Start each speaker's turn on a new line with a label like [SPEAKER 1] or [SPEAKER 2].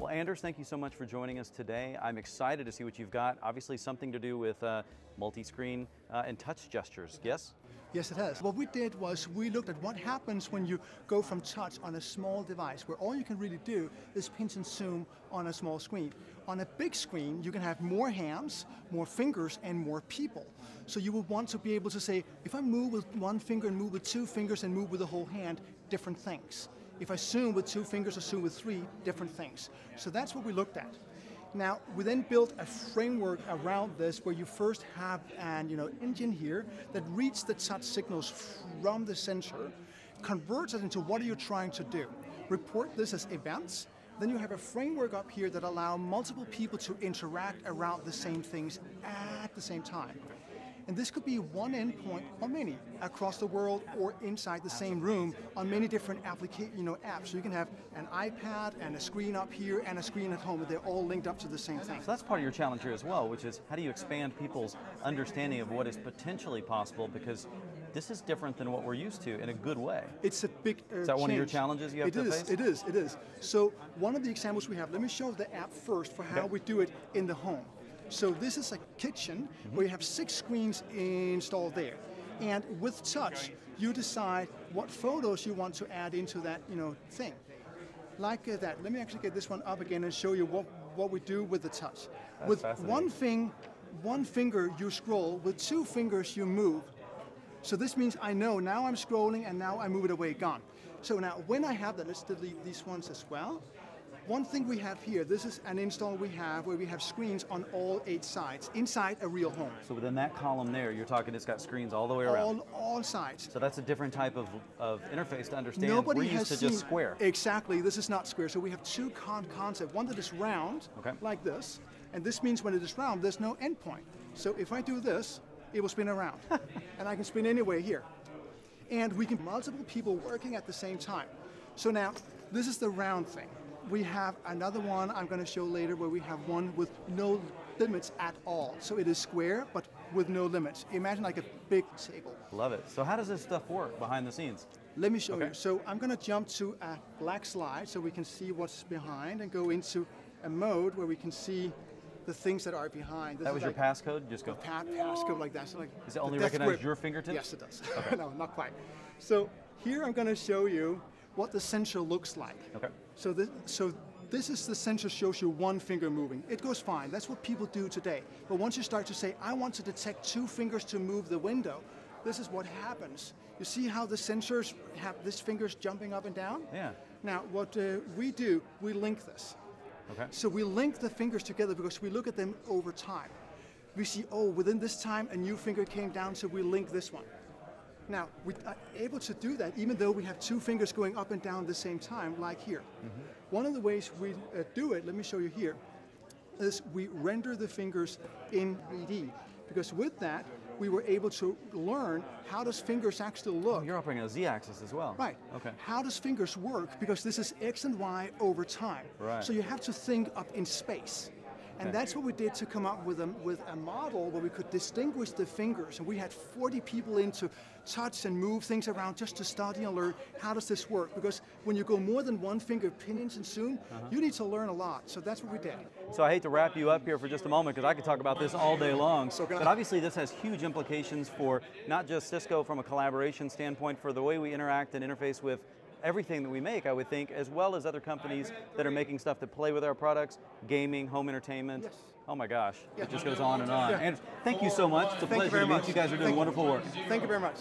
[SPEAKER 1] Well, Anders, thank you so much for joining us today. I'm excited to see what you've got. Obviously something to do with multi-screen and touch gestures, yes?
[SPEAKER 2] Yes, it has. What we did was we looked at what happens when you go from touch on a small device, where all you can really do is pinch and zoom on a small screen. On a big screen, you can have more hands, more fingers, and more people. So you would want to be able to say, if I move with one finger and move with two fingers and move with the whole hand, different things. If I zoom with two fingers or zoom with three, different things. So that's what we looked at. Now, we then built a framework around this where you first have an engine here that reads the touch signals from the sensor, converts it into what are you trying to do. Report this as events. Then you have a framework up here that allows multiple people to interact around the same things at the same time. And this could be one endpoint or many across the world or inside the same room on many different apps. So you can have an iPad and a screen up here and a screen at home, and they're all linked up to the same thing.
[SPEAKER 1] So that's part of your challenge here as well, which is how do you expand people's understanding of what is potentially possible, because this is different than what we're used to in a good way.
[SPEAKER 2] It's a big
[SPEAKER 1] Is that one of your challenges you have to face?
[SPEAKER 2] It is. So one of the examples we have, let me show the app first for how we do it in the home. So this is a kitchen where you have 6 screens installed there. And with touch, you decide what photos you want to add into that thing. Like that. Let me actually get this one up again and show you what we do with the touch.
[SPEAKER 1] That's
[SPEAKER 2] with one finger you scroll, with 2 fingers you move. So this means I know now I'm scrolling and now I move it away, gone. So now when I have that, let's delete these ones as well. One thing we have here, this is an install we have where we have screens on all 8 sides, inside a real home.
[SPEAKER 1] So within that column there, you're talking it's got screens all the way around?
[SPEAKER 2] All sides.
[SPEAKER 1] So that's a different type of interface to understand.
[SPEAKER 2] Nobody
[SPEAKER 1] We're
[SPEAKER 2] has
[SPEAKER 1] used to just square.
[SPEAKER 2] Exactly, this is not square. So we have 2 concepts. One that is round, like this, and this means when it is round, there's no endpoint. So if I do this, it will spin around. And I can spin anywhere here. And we can have multiple people working at the same time. So now, this is the round thing. We have another one I'm going to show later where we have one with no limits at all. So it is square, but with no limits. Imagine like a big table.
[SPEAKER 1] Love it. So how does this stuff work behind the scenes?
[SPEAKER 2] Let me show you. So I'm going to jump to a black slide so we can see what's behind and go into a mode where we can see the things that are behind.
[SPEAKER 1] That was your passcode? Just go.
[SPEAKER 2] Passcode like that. So like
[SPEAKER 1] does it only recognize your fingertips?
[SPEAKER 2] Yes, it does.
[SPEAKER 1] Okay.
[SPEAKER 2] No, not quite. So here I'm going to show you what the sensor looks like.
[SPEAKER 1] Okay.
[SPEAKER 2] So this is the sensor, shows you one finger moving. It goes fine. That's what people do today. But once you start to say, I want to detect 2 fingers to move the window, this is what happens. You see how the sensors have these fingers jumping up and down?
[SPEAKER 1] Yeah.
[SPEAKER 2] Now, what we do, we link this.
[SPEAKER 1] Okay.
[SPEAKER 2] So we link the fingers together because we look at them over time. We see, oh, within this time, a new finger came down, so we link this one. Now, we are able to do that even though we have 2 fingers going up and down at the same time, like here. One of the ways we do it, let me show you here, is we render the fingers in 3D. Because with that, we were able to learn how does fingers actually look.
[SPEAKER 1] You're operating on a Z-axis as well.
[SPEAKER 2] Right.
[SPEAKER 1] Okay.
[SPEAKER 2] How does fingers work? Because this is X and Y over time.
[SPEAKER 1] Right.
[SPEAKER 2] So you have to think up in space. And that's what we did to come up with a model where we could distinguish the fingers. And we had 40 people in to touch and move things around just to study and learn how does this work. Because when you go more than 1 finger pinch and zoom, you need to learn a lot. So that's what we did.
[SPEAKER 1] So I hate to wrap you up here for just a moment because I could talk about this all day long. But obviously this has huge implications for not just Cisco from a collaboration standpoint, for the way we interact and interface with everything that we make, I would think, as well as other companies that are making stuff that play with our products, gaming, home entertainment.
[SPEAKER 2] Yes.
[SPEAKER 1] Oh my gosh, it just goes on and on. And thank you so much. It's a pleasure to meet you. You guys are doing wonderful work.
[SPEAKER 2] Thank you very much.